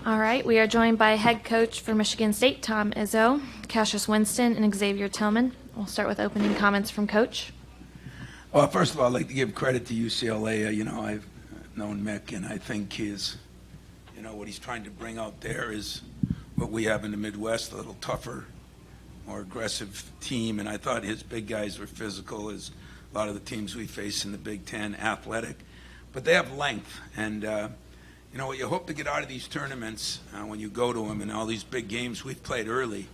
All right, we are joined by head coach for Michigan State, Tom Izzo, Cassius Winston, and Xavier Tillman. We'll start with opening comments from Coach. Well, first of all, I'd like to give credit to UCLA. I've known Mick, and I think what he's trying to bring out there is what we have in the Midwest, a little tougher, more aggressive team. And I thought his big guys were physical, as a lot of the teams we face in the Big Ten, athletic. But they have length. And, what you hope to get out of these tournaments when you go to them and all these big games we've played early.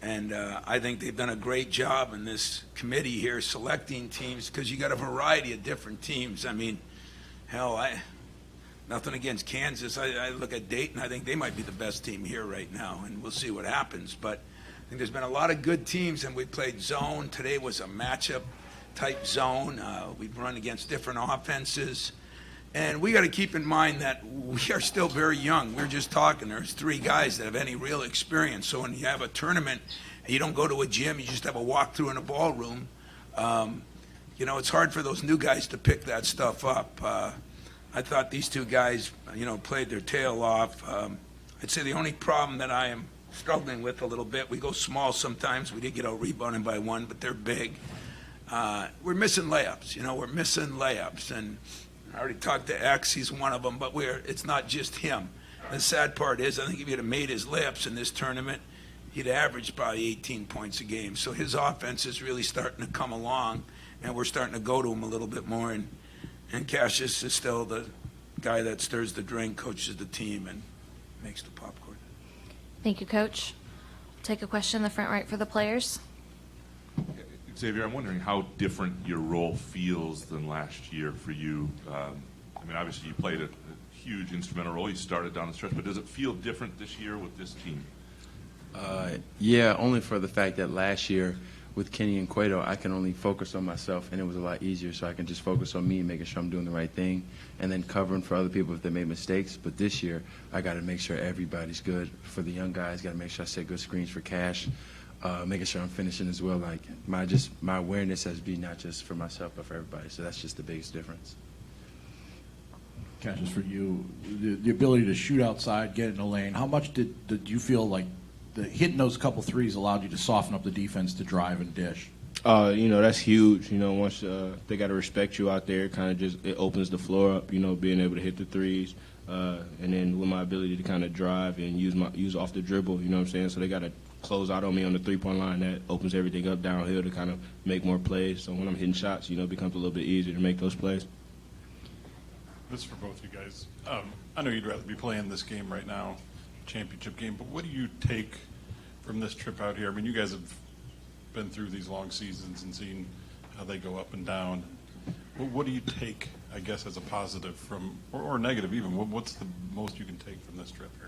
And I think they've done a great job in this committee here selecting teams, because you got a variety of different teams. I mean, hell, nothing against Kansas. I look at Dayton. I think they might be the best team here right now, and we'll see what happens. But I think there's been a lot of good teams, and we played zone. Today was a matchup type zone. We've run against different offenses. And we got to keep in mind that we are still very young. We're just talking. There's 3 guys that have any real experience. So when you have a tournament and you don't go to a gym, you just have a walkthrough in a ballroom, it's hard for those new guys to pick that stuff up. I thought these 2 guys, played their tail off. I'd say the only problem that I am struggling with a little bit, we go small sometimes. We did get out rebounded by 1, but they're big. We're missing layups. We're missing layups. And I already talked to X, he's one of them, but it's not just him. The sad part is, I think if he'd have made his layups in this tournament, he'd average probably 18 points a game. So his offense is really starting to come along, and we're starting to go to him a little bit more. And Cassius is still the guy that stirs the drink, coaches the team, and makes the popcorn. Thank you, Coach. Take a question in the front right for the players. Xavier, I'm wondering how different your role feels than last year for you. Obviously you played a huge instrumental role. You started down the stretch, but does it feel different this year with this team? Yeah, only for the fact that last year with Kenny and Cueto, I can only focus on myself, and it was a lot easier, so I can just focus on me, making sure I'm doing the right thing, and then covering for other people if they made mistakes. But this year, I got to make sure everybody's good. For the young guys, got to make sure I set good screens for Cash. Making sure I'm finishing as well. Like my awareness has been not just for myself but for everybody. So that's just the biggest difference. Cassius, for you, the ability to shoot outside, get in the lane. How much did you feel like hitting those couple threes allowed you to soften up the defense to drive and dish? That's huge. Once they got to respect you out there, it opens the floor up. Being able to hit the threes, and then with my ability to kind of drive and use off the dribble. You know what I'm saying? So they got to close out on me on the three-point line. That opens everything up downhill to kind of make more plays. So when I'm hitting shots, it becomes a little bit easier to make those plays. This is for both you guys. I know you'd rather be playing this game right now, championship game, but what do you take from this trip out here? You guys have been through these long seasons and seen how they go up and down. What do you take, I guess, as a positive from, or negative even? What's the most you can take from this trip here?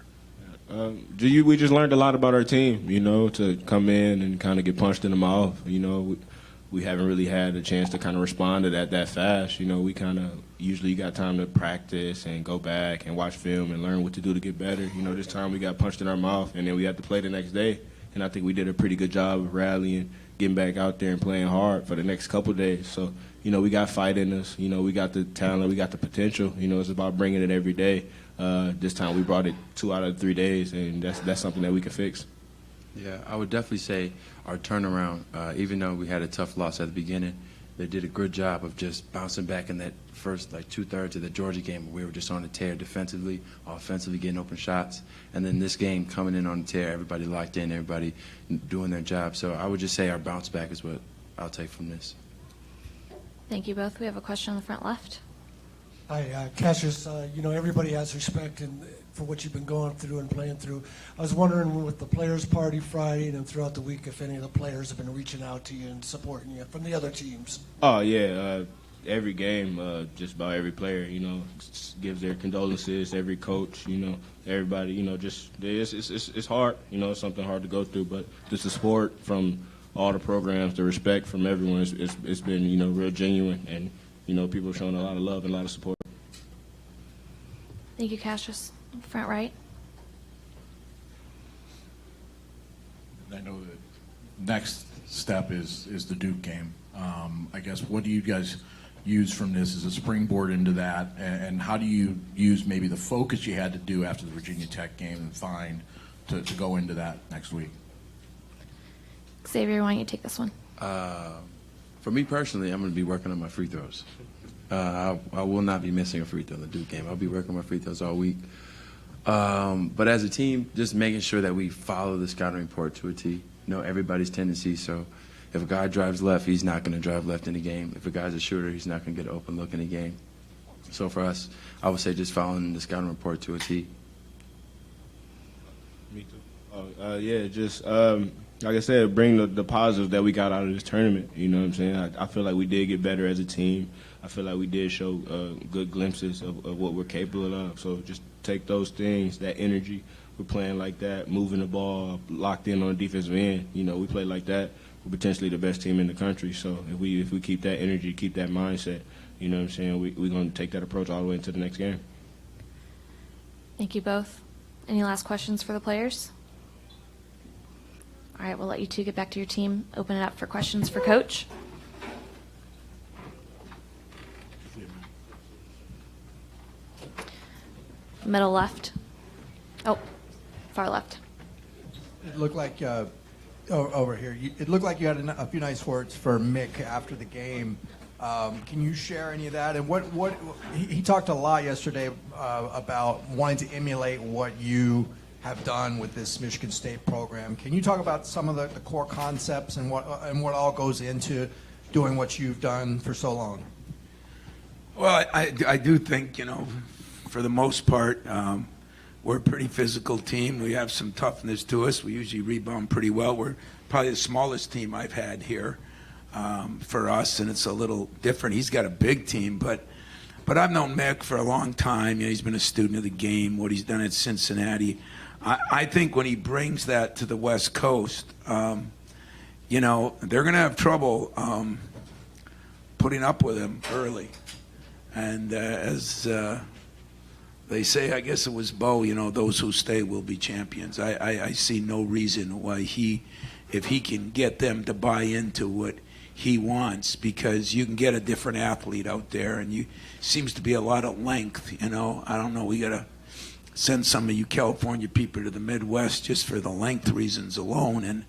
We just learned a lot about our team, to come in and kind of get punched in the mouth. We haven't really had a chance to kind of respond to that fast. We kind of usually got time to practice and go back and watch film and learn what to do to get better. This time we got punched in our mouth, and then we had to play the next day. And I think we did a pretty good job of rallying, getting back out there and playing hard for the next couple of days. So, we got fight in us. We got the talent, we got the potential. It's about bringing it every day. This time we brought it 2 out of 3 days, and that's something that we can fix. Yeah, I would definitely say our turnaround, even though we had a tough loss at the beginning, they did a good job of just bouncing back in that first 2/3 of the Georgia game where we were just on the tear defensively, offensively, getting open shots. And then this game coming in on the tear, everybody locked in, everybody doing their job. So I would just say our bounce back is what I'll take from this. Thank you both. We have a question on the front left. Hi, Cassius. Everybody has respect for what you've been going through and playing through. I was wondering, with the Players' Party Friday and throughout the week, if any of the players have been reaching out to you and supporting you from the other teams. Oh, yeah. Every game, just about every player, gives their condolences. Every coach, everybody, it's hard. It's something hard to go through. But just the support from all the programs, the respect from everyone, it's been, real genuine. And, people showing a lot of love and a lot of support. Thank you, Cassius. Front right. I know the next step is the Duke game. I guess, what do you guys use from this as a springboard into that? And how do you use maybe the focus you had to do after the Virginia Tech game and find to go into that next week? Xavier, why don't you take this one? For me personally, I'm going to be working on my free throws. I will not be missing a free throw in the Duke game. I'll be working on my free throws all week. But as a team, just making sure that we follow the scouting report to a T. Know everybody's tendencies. So if a guy drives left, he's not going to drive left in the game. If a guy's a shooter, he's not going to get an open look in the game. So for us, I would say just following the scouting report to a T. Me too. Yeah, just like I said, bring the positives that we got out of this tournament. You know what I'm saying? I feel like we did get better as a team. I feel like we did show good glimpses of what we're capable of. So just take those things, that energy. We're playing like that, moving the ball, locked in on the defensive end. You know, we play like that. We're potentially the best team in the country. So if we keep that energy, keep that mindset, you know what I'm saying, we're going to take that approach all the way into the next game. Thank you both. Any last questions for the players? All right, we'll let you two get back to your team. Open it up for questions for Coach. Middle left. Oh, far left. It looked like over here. It looked like you had a few nice words for Mick after the game. Can you share any of that? And what he talked a lot yesterday about wanting to emulate what you have done with this Michigan State program. Can you talk about some of the core concepts and what all goes into doing what you've done for so long? Well, I do think, you know, for the most part, we're a pretty physical team. We have some toughness to us. We usually rebound pretty well. We're probably the smallest team I've had here for us, and it's a little different. He's got a big team, but I've known Mick for a long time. You know, he's been a student of the game, what he's done at Cincinnati. I think when he brings that to the West Coast, you know, they're going to have trouble putting up with him early. And as they say, I guess it was Bo, you know, those who stay will be champions. I see no reason why if he can get them to buy into what he wants, because you can get a different athlete out there, and seems to be a lot of length, you know. I don't know, we got to send some of you California people to the Midwest just for the length reasons alone. And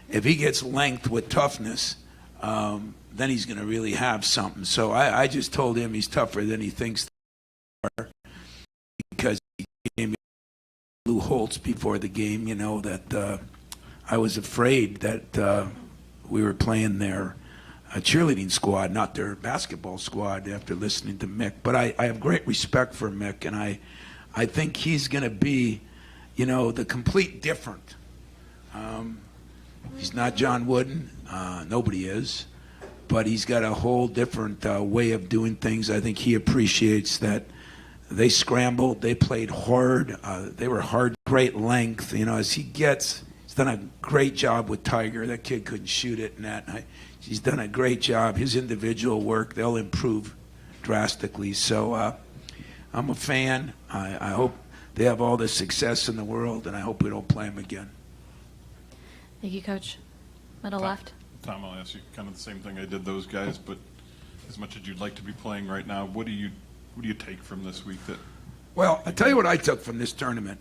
if he gets length with toughness, then he's going to really have something. So I just told him he's tougher than he thinks they are, because he gave me Lou Holtz before the game, you know, that I was afraid that we were playing their cheerleading squad, not their basketball squad, after listening to Mick. But I have great respect for Mick, and I think he's going to be, you know, the complete different. He's not John Wooden. Nobody is. But he's got a whole different way of doing things. I think he appreciates that they scrambled, they played hard, they were hard, great length. You know, as he's done a great job with Tiger. That kid couldn't shoot it, and he's done a great job. His individual work, they'll improve drastically. So I'm a fan. I hope they have all the success in the world, and I hope we don't play them again. Thank you, Coach. Middle left. Tom, I'll ask you kind of the same thing I did those guys, but as much as you'd like to be playing right now, what do you take from this week that? Well, I'll tell you what I took from this tournament.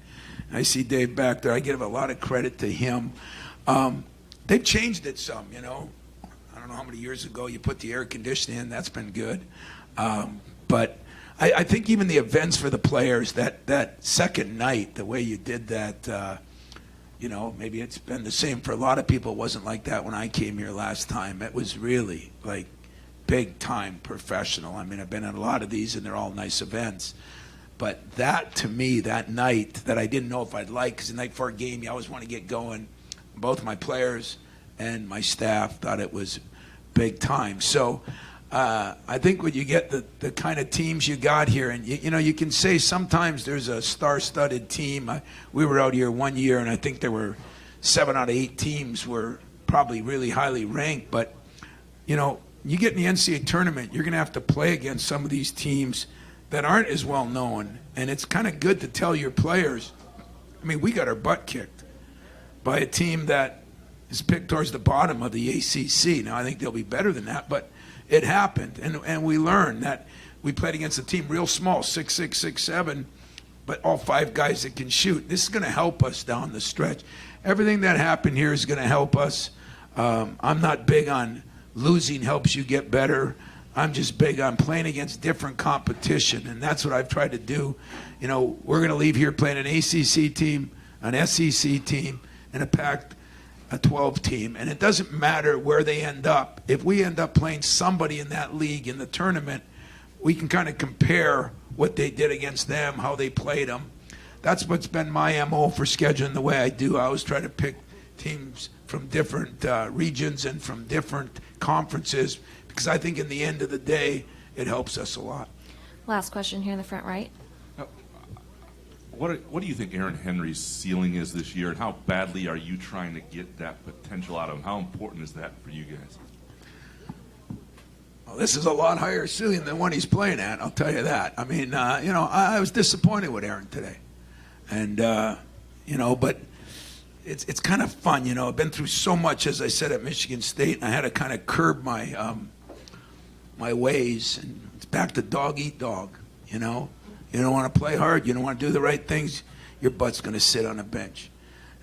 I see Dave back there. I give a lot of credit to him. They've changed it some, you know. I don't know how many years ago you put the air conditioning in. That's been good. But I think even the events for the players, that second night, the way you did that, you know, maybe it's been the same for a lot of people. It wasn't like that when I came here last time. It was really like big-time professional. I mean, I've been at a lot of these, and they're all nice events. But that, to me, that night that I didn't know if I'd like, because the night before a game, you always want to get going. Both my players and my staff thought it was big time. So I think when you get the kind of teams you got here, and you know, you can say sometimes there's a star-studded team. We were out here one year, and I think there were 7 out of 8 teams were probably really highly ranked. But, you know, you get in the NCAA tournament, you're going to have to play against some of these teams that aren't as well known. And it's kind of good to tell your players, I mean, we got our butt kicked by a team that is picked towards the bottom of the ACC. Now, I think they'll be better than that, but it happened, and we learned that we played against a team real small, 6'6", 6'7", but all 5 guys that can shoot. This is going to help us down the stretch. Everything that happened here is going to help us. I'm not big on losing helps you get better. I'm just big on playing against different competition, and that's what I've tried to do. You know, we're going to leave here playing an ACC team, an SEC team, and a Pac-12 team, and it doesn't matter where they end up. If we end up playing somebody in that league in the tournament, we can kind of compare what they did against them, how they played them. That's what's been my MO for scheduling the way I do. I always try to pick teams from different regions and from different conferences, because I think in the end of the day, it helps us a lot. Last question here in the front right. What do you think Aaron Henry's ceiling is this year, and how badly are you trying to get that potential out of him? How important is that for you guys? Well, this is a lot higher ceiling than one he's playing at, I'll tell you that. I mean, I was disappointed with Aaron today. And, but it's kind of fun, I've been through so much, as I said, at Michigan State, and I had to kind of curb my my ways, and it's back to dog eat dog, You don't want to play hard, you don't want to do the right things, your butt's going to sit on a bench.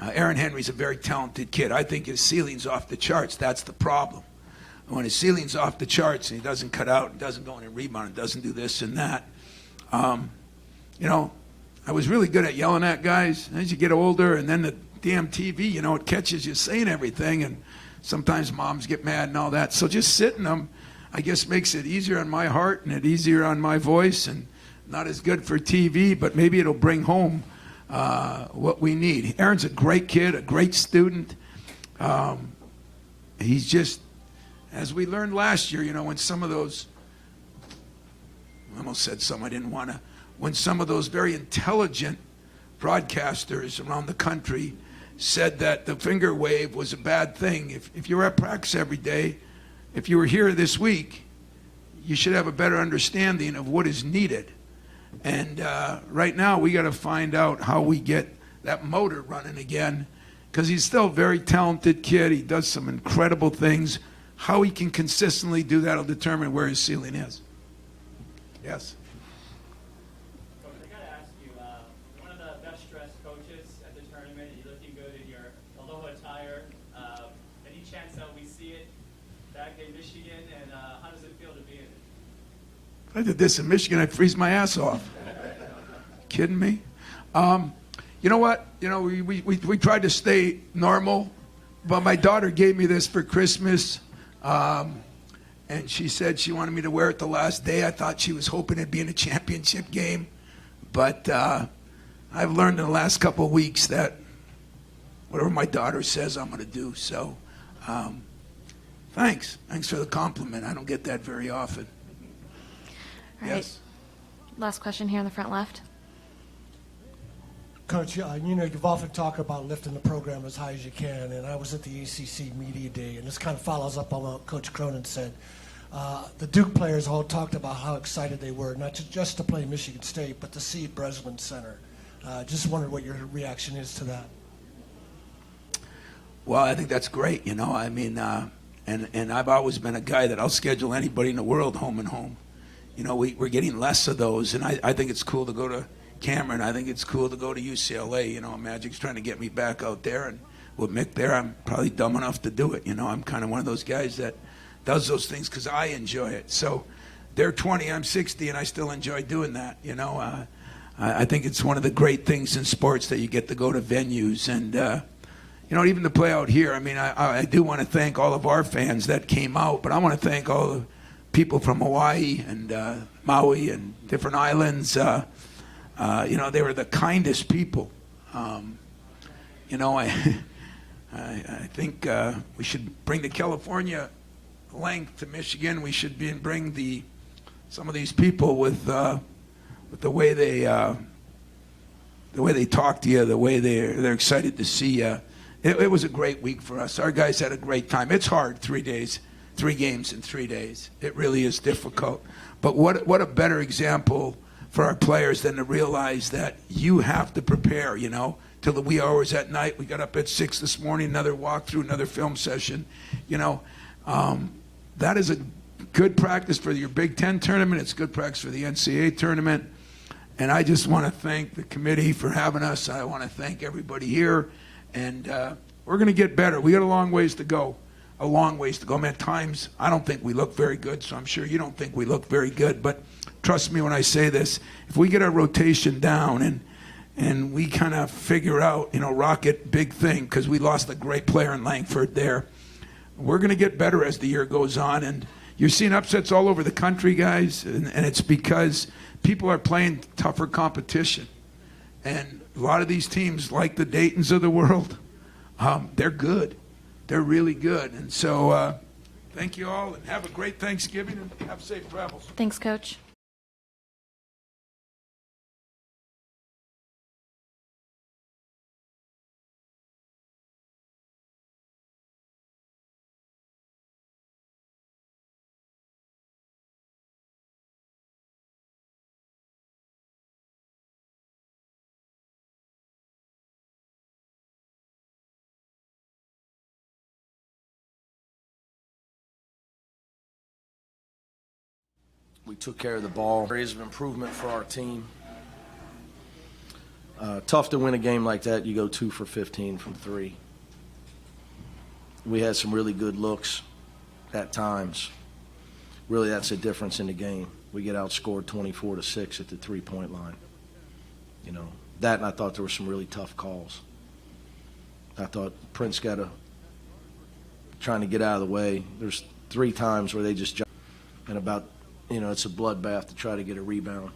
Aaron Henry's a very talented kid. I think his ceiling's off the charts. That's the problem. When his ceiling's off the charts and he doesn't cut out, and doesn't go in and rebound, and doesn't do this and that, I was really good at yelling at guys. As you get older, and then the damn TV, it catches you saying everything, and sometimes moms get mad and all that. So just sitting them, I guess, makes it easier on my heart and it easier on my voice, and not as good for TV, but maybe it'll bring home what we need. Aaron's a great kid, a great student. He's just, as we learned last year, when some of those, I almost said some I didn't want to, when some of those very intelligent broadcasters around the country said that the finger wave was a bad thing. If you were at practice every day, if you were here this week, you should have a better understanding of what is needed. And right now, we got to find out how we get that motor running again, because he's still a very talented kid. He does some incredible things. How he can consistently do that will determine where his ceiling is. Yes? Coach, I got to ask you, you're one of the best-dressed coaches at the tournament. You're looking good in your aloha attire. Any chance that we see it back in Michigan, and how does it feel to be in it? If I did this in Michigan, I'd freeze my ass off. Kidding me? You know what? We tried to stay normal, but my daughter gave me this for Christmas, and she said she wanted me to wear it the last day. I thought she was hoping it'd be in a championship game, but I've learned in the last couple of weeks that whatever my daughter says, I'm going to do. So thanks for the compliment. I don't get that very often. All right. Yes. Last question here in the front left. Coach, you've often talked about lifting the program as high as you can, and I was at the ACC Media Day, and this kind of follows up on what Coach Cronin said. The Duke players all talked about how excited they were, not just to play Michigan State, but to see Breslin Center. Just wondered what your reaction is to that. Well, I think that's great, and I've always been a guy that I'll schedule anybody in the world home and home. We're getting less of those, and I think it's cool to go to Cameron. I think it's cool to go to UCLA. Magic's trying to get me back out there, and with Mick there, I'm probably dumb enough to do it. I'm kind of one of those guys that does those things because I enjoy it. So they're 20, I'm 60, and I still enjoy doing that. I think it's one of the great things in sports that you get to go to venues, and even to play out here. I do want to thank all of our fans that came out, but I want to thank all the people from Hawaii and Maui and different islands. They were the kindest people. I think we should bring the California length to Michigan. We should bring some of these people with the way they talk to you, the way they're excited to see you. It was a great week for us. Our guys had a great time. It's hard, 3 days, 3 games in 3 days. It really is difficult. But what a better example for our players than to realize that you have to prepare, till the wee hours at night. We got up at 6 this morning, another walkthrough, another film session. That is good practice for your Big Ten tournament. It's good practice for the NCAA tournament. And I just want to thank the committee for having us. I want to thank everybody here. And we're going to get better. We got a long ways to go. A long ways to go. Man, at times, I don't think we look very good, so I'm sure you don't think we look very good. But trust me when I say this, if we get our rotation down and we kind of figure out, Rocket, big thing, because we lost a great player in Langford there, we're going to get better as the year goes on. And you're seeing upsets all over the country, guys, and it's because people are playing tougher competition. And a lot of these teams, like the Daytons of the world, they're good. They're really good. And so thank you all, and have a great Thanksgiving, and have safe travels. Thanks, Coach. We took care of the ball. Areas of improvement for our team. Tough to win a game like that. You go 2 for 15 from 3. We had some really good looks at times. Really, that's a difference in the game. We get outscored 24-6 at the 3-point line. That, and I thought there were some really tough calls. I thought Prince got trying to get out of the way. There's 3 times where they just jump, and about, it's a bloodbath to try to get a rebound.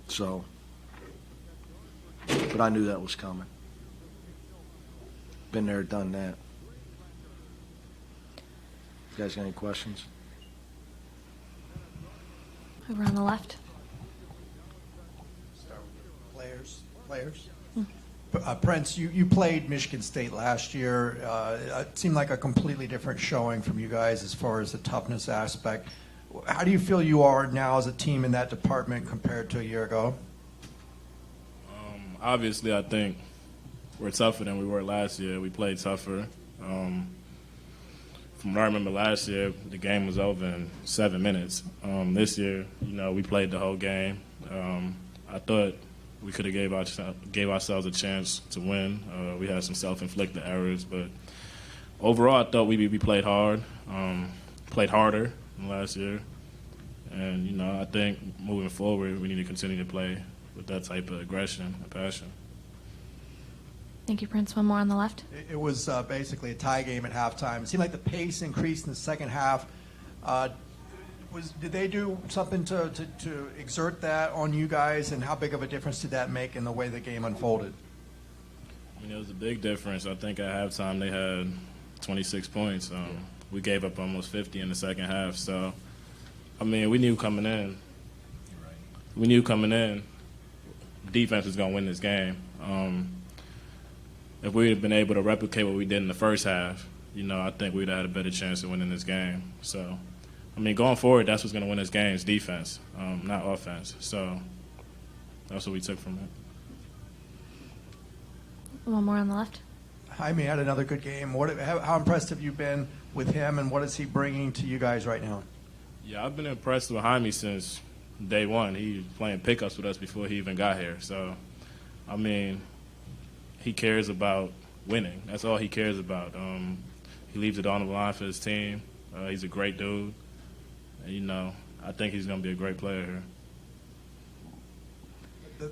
So, but I knew that was coming. Been there, done that. You guys got any questions? Over on the left. Players. Prince, you played Michigan State last year. It seemed like a completely different showing from you guys as far as the toughness aspect. How do you feel you are now as a team in that department compared to a year ago? Obviously, I think we're tougher than we were last year. We played tougher. From what I remember last year, the game was over in 7 minutes. This year, we played the whole game. I thought we could have gave ourselves a chance to win. We had some self-inflicted errors, but overall, I thought we played hard, played harder than last year. And, I think moving forward, we need to continue to play with that type of aggression and passion. Thank you, Prince. One more on the left. It was basically a tie game at halftime. It seemed like the pace increased in the second half. Did they do something to exert that on you guys, and how big of a difference did that make in the way the game unfolded? It was a big difference. I think at halftime they had 26 points. We gave up almost 50 in the second half. So, we knew coming in. We knew coming in, defense was going to win this game. If we had been able to replicate what we did in the first half, I think we'd have had a better chance of winning this game. So, going forward, that's what's going to win this game is defense, not offense. So that's what we took from it. One more on the left. Jaime had another good game. How impressed have you been with him, and what is he bringing to you guys right now? Yeah, I've been impressed with Jaime since day one. He was playing pickups with us before he even got here. So, he cares about winning. That's all he cares about. He leaves it on the line for his team. He's a great dude. And, I think he's going to be a great player here.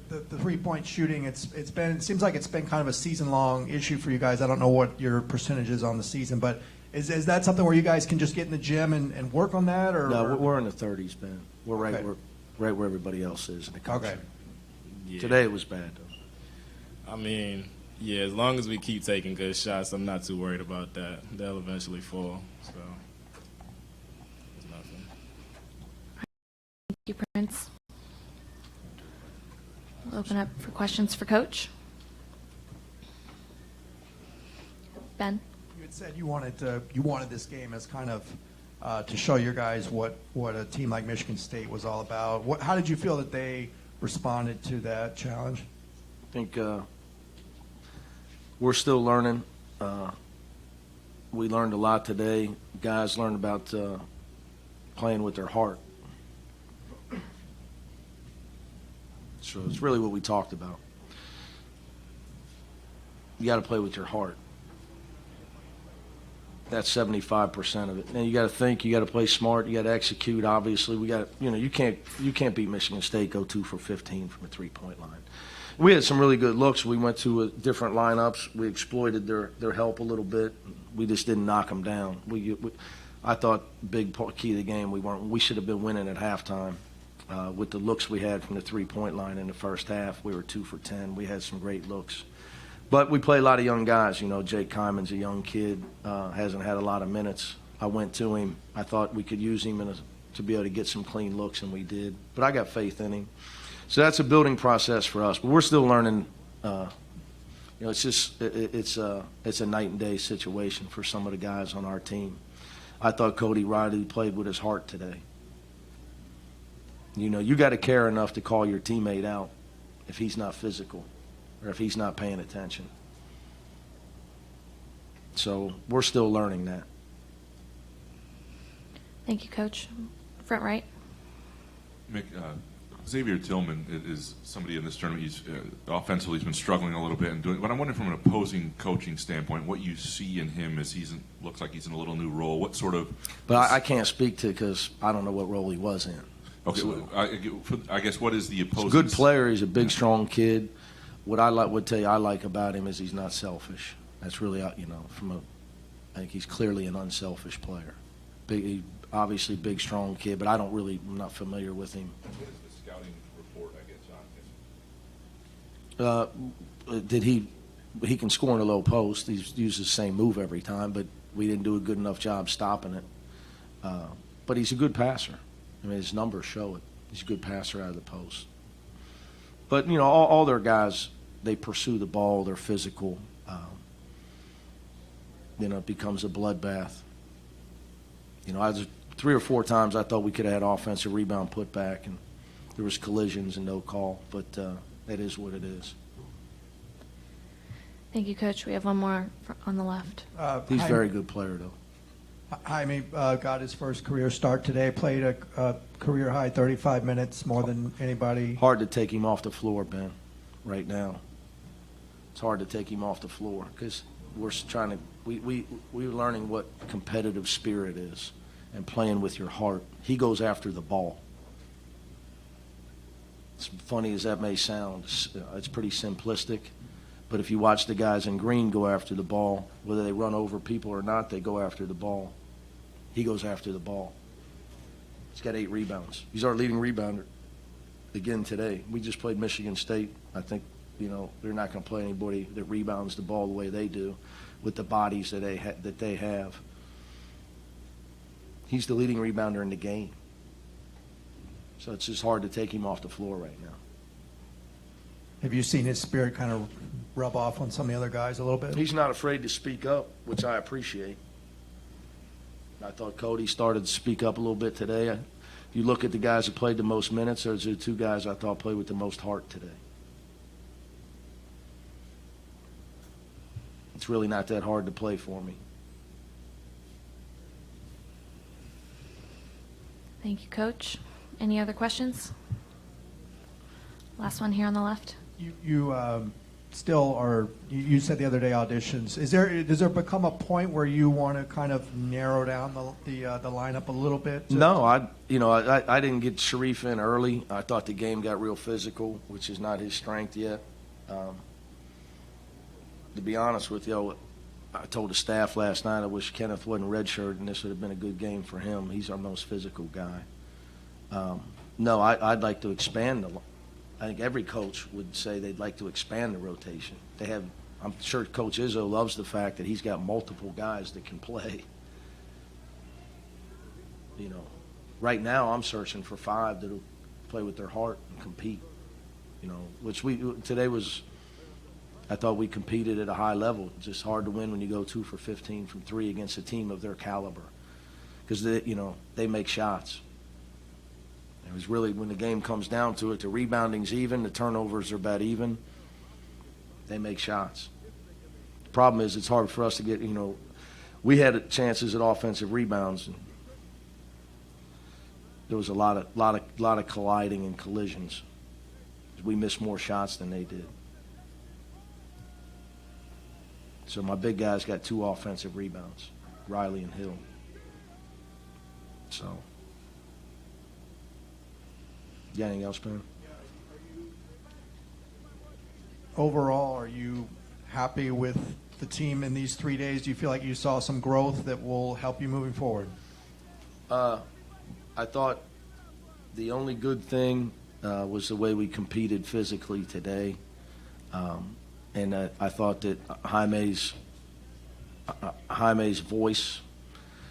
The three-point shooting, it seems like it's been kind of a season-long issue for you guys. I don't know what your percentage is on the season, but is that something where you guys can just get in the gym and work on that? Or No, we're in the 30s, man. We're right, Okay. we're right where everybody else is in the country. Okay. Yeah. Today it was bad, though. Yeah, as long as we keep taking good shots, I'm not too worried about that. They'll eventually fall. So, it's nothing. Thank you, Prince. We'll open up for questions for Coach. Ben? You had said you wanted this game as kind of to show your guys what a team like Michigan State was all about. How did you feel that they responded to that challenge? I think we're still learning. we learned a lot today. Guys learned about playing with their heart. So it's really what we talked about. You got to play with your heart. That's 75% of it. Now you got to think. You got to play smart. You got to execute. Obviously, we got. You can't beat Michigan State. Go 2 for 15 from a 3-point line. We had some really good looks. We went to different lineups. We exploited their help a little bit. We just didn't knock them down. I thought big key of the game. We should have been winning at halftime. With the looks we had from the 3-point line in the first half, we were 2 for 10. We had some great looks. But we play a lot of young guys. Jake Kyman's a young kid, hasn't had a lot of minutes. I went to him. I thought we could use him to be able to get some clean looks, and we did. But I got faith in him. So that's a building process for us. But we're still learning. It's a night and day situation for some of the guys on our team. I thought Cody Riley played with his heart today. You got to care enough to call your teammate out if he's not physical or if he's not paying attention. So we're still learning that. Thank you, Coach. Front right. Mick, Xavier Tillman is somebody in this tournament. He's offensively he's been struggling a little bit and doing. But I'm wondering from an opposing coaching standpoint, what you see in him as looks like he's in a little new role. What sort of? But I can't speak to because I don't know what role he was in. Okay, so, I guess what is the opposing? He's a good player. He's a big, strong kid. What I would tell you I like about him is he's not selfish. That's really I think he's clearly an unselfish player. Obviously big, strong kid, but I'm not familiar with him. What is the scouting report, I guess, on him? He can score in a low post. He's used the same move every time, but we didn't do a good enough job stopping it. But he's a good passer. His numbers show it. He's a good passer out of the post. But, all their guys, they pursue the ball. They're physical. It becomes a bloodbath. 3 or 4 times I thought we could have had offensive rebound put back, and there was collisions and no call. But that is what it is. Thank you, Coach. We have one more on the left. He's a very good player, though. Jaime got his first career start today, played a career-high 35 minutes, more than anybody. Hard to take him off the floor, Ben, right now. It's hard to take him off the floor because we're learning what competitive spirit is and playing with your heart. He goes after the ball. As funny as that may sound, it's pretty simplistic. But if you watch the guys in green go after the ball, whether they run over people or not, they go after the ball. He goes after the ball. He's got 8 rebounds. He's our leading rebounder again today. We just played Michigan State. I think, they're not going to play anybody that rebounds the ball the way they do with the bodies that they have. He's the leading rebounder in the game. So it's just hard to take him off the floor right now. Have you seen his spirit kind of rub off on some of the other guys a little bit? He's not afraid to speak up, which I appreciate. I thought Cody started to speak up a little bit today. If you look at the guys that played the most minutes, those are the 2 guys I thought played with the most heart today. It's really not that hard to play for me. Thank you, Coach. Any other questions? Last one here on the left. You still are. You said the other day auditions. Does there become a point where you want to kind of narrow down the lineup a little bit? No, I didn't get Sharif in early. I thought the game got real physical, which is not his strength yet. To be honest with you, I told the staff last night I wish Kenneth wasn't redshirt, and this would have been a good game for him. He's our most physical guy. No, I'd like to expand I think every coach would say they'd like to expand the rotation. I'm sure Coach Izzo loves the fact that he's got multiple guys that can play. Right now I'm searching for 5 that'll play with their heart and compete. Which today was. I thought we competed at a high level. It's just hard to win when you go 2 for 15 from 3 against a team of their caliber, because they make shots. It was really, when the game comes down to it, the rebounding's even, the turnovers are about even. They make shots. The problem is it's hard for us to get, we had chances at offensive rebounds. And there was a lot of colliding and collisions. We missed more shots than they did. So my big guys got 2 offensive rebounds, Riley and Hill. So, you got anything else, Ben? Overall, are you happy with the team in these 3 days? Do you feel like you saw some growth that will help you moving forward? I thought the only good thing was the way we competed physically today. And I thought that Jaime's voice.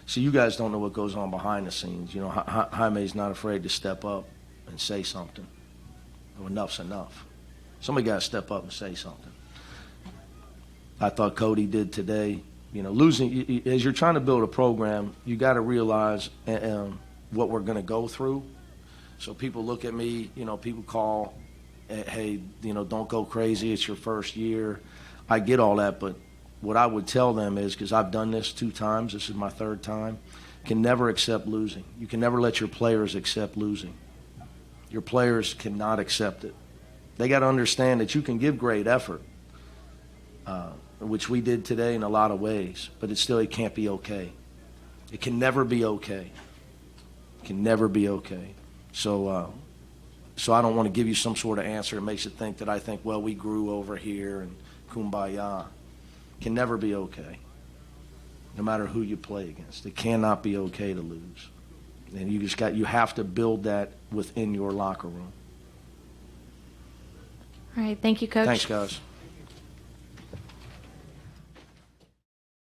See, you guys don't know what goes on behind the scenes. You know, Jaime's not afraid to step up and say something. Oh, enough's enough. Somebody got to step up and say something. I thought Cody did today. You know, losing, as you're trying to build a program, you got to realize what we're going to go through. So people look at me, you know, people call, hey, you know, don't go crazy. It's your first year. I get all that, but what I would tell them is, because I've done this 2 times, this is my 3rd time, can never accept losing. You can never let your players accept losing. Your players cannot accept it. They got to understand that you can give great effort, which we did today in a lot of ways, but it can't be okay. It can never be okay. It can never be okay. So I don't want to give you some sort of answer that makes it think that I think, well, we grew over here and kumbaya. It can never be okay, no matter who you play against. It cannot be okay to lose. And you have to build that within your locker room. All right, thank you, Coach. Thanks, guys.